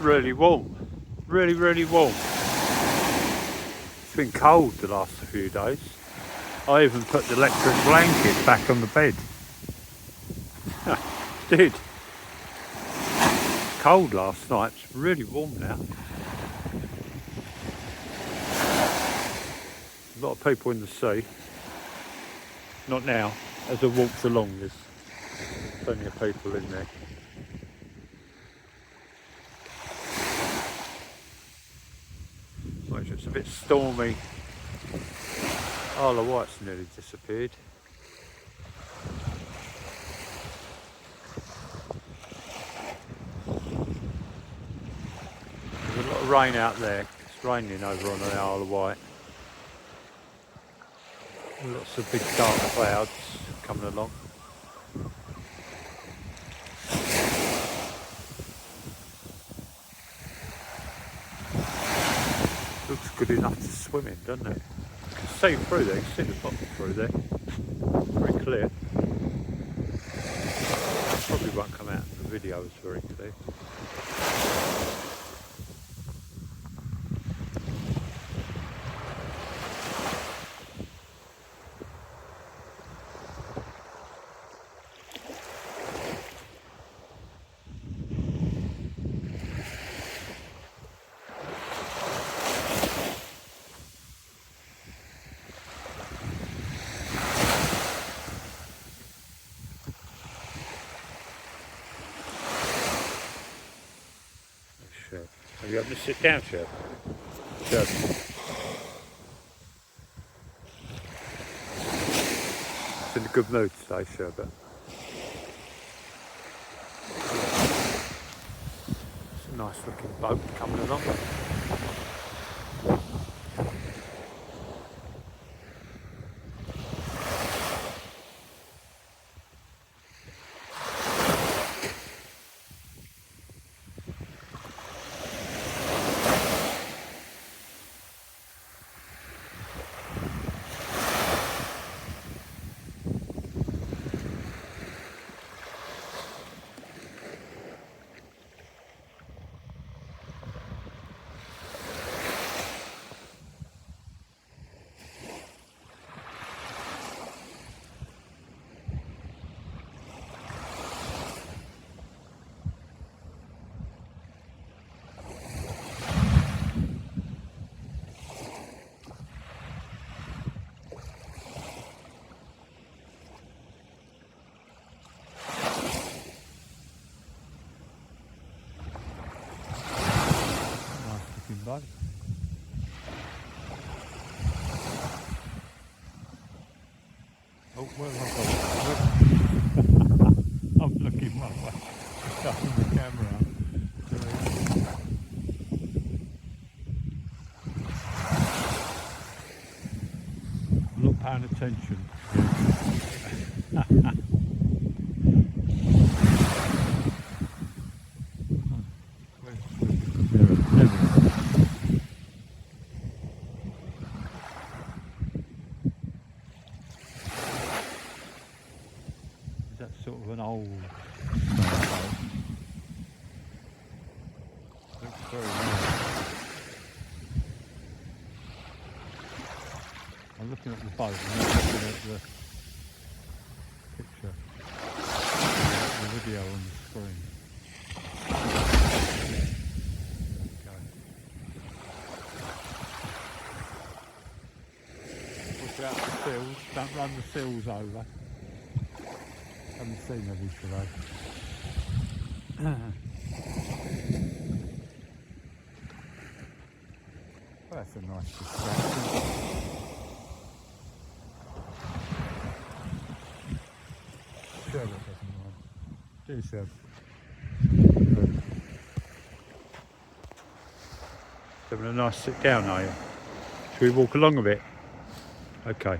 really warm. Really, really warm. It's been cold the last few days. I even put the electric blanket back on the bed. Did. Cold last night. It's really warm now. A lot of people in the sea. Not now. As I walked along, there's plenty of people in there. It's a bit stormy. Isle of Wight's nearly disappeared. There's a lot of rain out there. It's raining over on the Isle of Wight. Lots of big dark clouds coming along. Looks good enough to swim in, doesn't it? You can see through there, you can see the bottom through there. Very clear. Probably won't come out in the video, it's very clear. Are you having to sit down, Shep? Shep. It's in a good mood today, Sherbet. It's a nice looking boat coming along. Bud. Oh, where have I gone? I'm looking my way. Starting the camera up. I'm not paying attention. That's sort of an old boat. Looks very nice. I'm looking at the boat and not looking at the picture, the video on the screen. Watch out for seals, don't run the seals over. Haven't seen any today. Well, that's a nice distraction. Sherbet doesn't mind. Do you, Seb? Good. Having a nice sit down, are you? Should we walk along a bit? Okay.